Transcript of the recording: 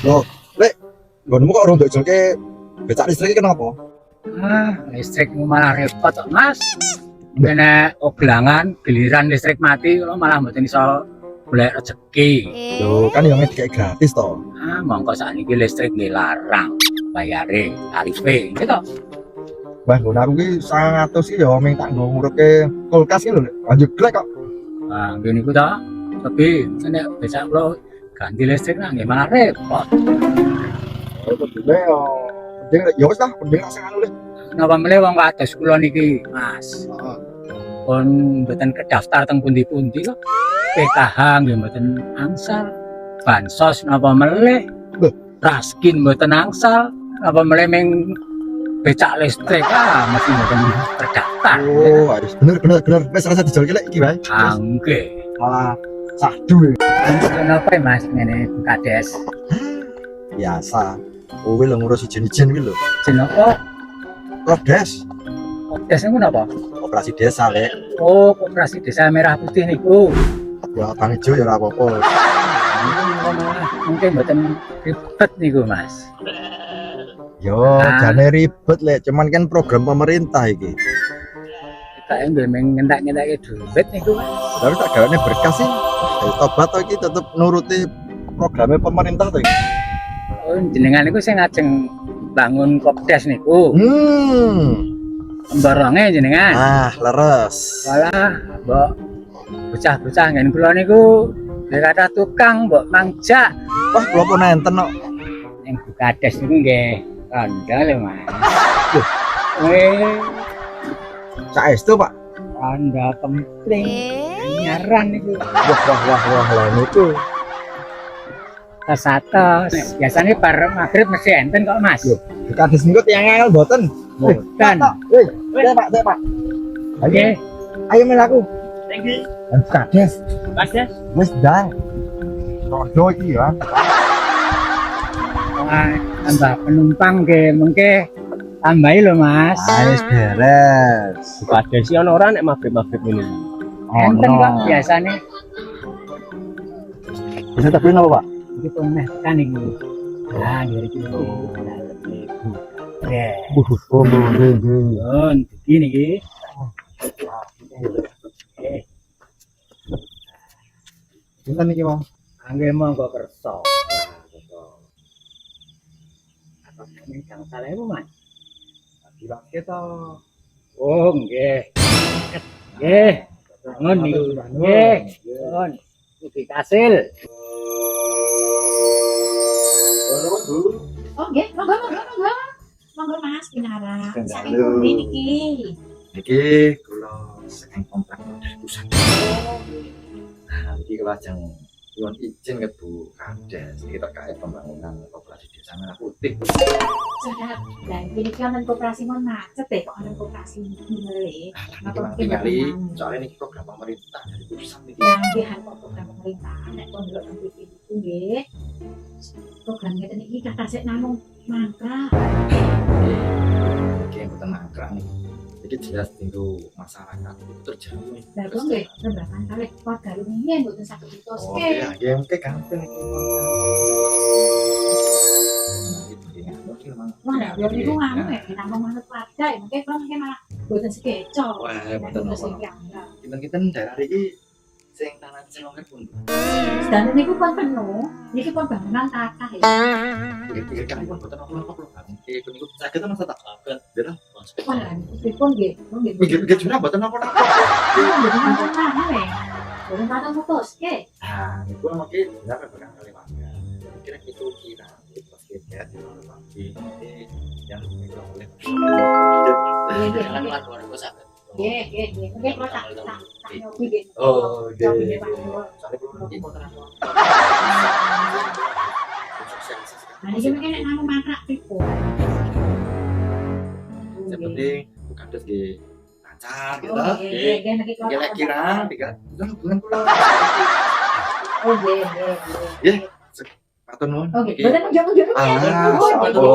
Loh, Lek, nggonmu kok rondo jolke becak listrik iki kenapa? Listrikmu malah repot kok, Mas. Kene oglangan giliran listrik mati lo malah mboten iso golek rezeki. Loh, kan yang dikek gratis toh. Mongko sakniki listrik nggih larang bayare tarife, gitu. Wah, nggon aku ki 100 iki ya ming tak nggo ngurupke kulkas iki lho, Lek. Lanjut glek kok. Nggih niku to. Tapi nek becak kula ganti listrik nggih malah repot. Bedine yo penting ya wis lah, penting tak sing anu Lek. Napa meneh wong kados kula niki, Mas. Heeh. Pun mboten kedaftar teng pundi-pundi kok. PKH nggih mboten angsal. Bansos napa meleh. Raskin mboten angsal. Napa meleh ming becak listrik mesti mboten terdaftar. Oh, wis bener. Wis rasa dijolke Lek iki wae. Nggih. Malah sahdu. Kenapa Mas ngene Bu Kades? Biasa. Kowe lho ngurus ijen-ijen kuwi lho. Jenapa? Kodes, Kades niku napa? operasi desa Lek. Oh, Koperasi Desa Merah Putih niku. Ya Bang Ijo ya ora apa-apa. Mungkin mboten ribet niku, Mas. Yo, jane ribet Lek, cuman kan program pemerintah iki. Kayak nggih ngentak-ngentake duit niku, Mas. Tapi tak gawane berkas sih. Tobat to iki tetep nuruti programnya pemerintah to iki. Oh, jenengan niku sing ngajeng bangun Kopdes niku. Mbaronge jenengan. Leres. Walah, mbok bocah-bocah ngene kula niku kata tukang mbok mangjak. Wah, kula pun enten kok. Ning Bu Kades niku nggih kandha lho, Mas. Loh. Saestu, Pak. Kandha kempling. Nyaran niku. Wah, lah niku. Sasatos. Biasanya bar magrib mesti enten kok, Mas. Bu Kades niku tiyang angel mboten. Bukan. Pak. Oke. Ayo melaku. Thank you. Bu Kades. Mas ya. Wis ndang. Rodo iki ya. Tambah penumpang nggih mengke tambahi lho, Mas. Wis beres. Bu Kades sih ana ora nek magrib-magrib ngene. Enten kok biasane. Bisa tak beli apa, Pak? Iki pernah kan iki. Nggih iki. Ya. Oh, nggih. Nun, begini iki. Pinten iki, Bang? Nggih monggo kersa. Apa ning kang salah iku, Mas? Dilake to. Oh, nggih. Nggih. Nun niku. Nggih. Nun. Iki kasil. Oh nggih, monggo. Monggo Mas Pinara. Saking Halo. pundi niki? Niki kula saking kontrak pusat. Nah, iki kula ajeng nyuwun izin ke Bu Kades iki terkait pembangunan operasi desa Merah Putih. Sedap. Lah iki niki wonten koperasi mon macet deh kok ana koperasi ngene. Niki Bang tingali soalnya niki program pemerintah dari pusat niki. Lah nggih harus program pemerintah nek kon ndelok nang TV itu nggih. Program ngeten niki kata sik namung mangkrak. Oke, mboten mangkrak nih. Iki jelas tinggu masyarakat itu terjamin. Lah kok nggih rembakan kali keluarga ini mboten saged ditoske. Ya mungkin gampang iki. Wah, nek yo niku nganu nek namung manut warga ya mungkin kalau mungkin malah mboten sekeco. Wah, mboten apa. Kita daerah iki sing tanah sing longgar pun. Sedangkan niku pun penuh, niki pun bangunan kathah ya. Pikir-pikir kan pun mboten apa-apa lho, Bang. Iki niku saged masa tak saged. Beda. Wah, pripun nggih? Nggih. Pikir-pikir jurah mboten apa-apa. Mboten nonton mana nih? Mboten nonton mutuske. Nah, niku mungkin benar bakal kali warga. Kira itu kira pas kita di pagi yang itu boleh. Nggih. Kan luar kota. Nggih. Nggih, kok tak nyobi nggih. Oh, Nyobi deh. nggih, Pak. Soalnya belum nanti Nah, niki mungkin nek namung mangkrak pripun? yang penting bukan terus di lancar gitu. Oh, nggih, niki Kira kira tiga bulan pulang. Oh, nggih. Ya, matur nuwun. Oke, mboten njok-njok. Ah, sampun.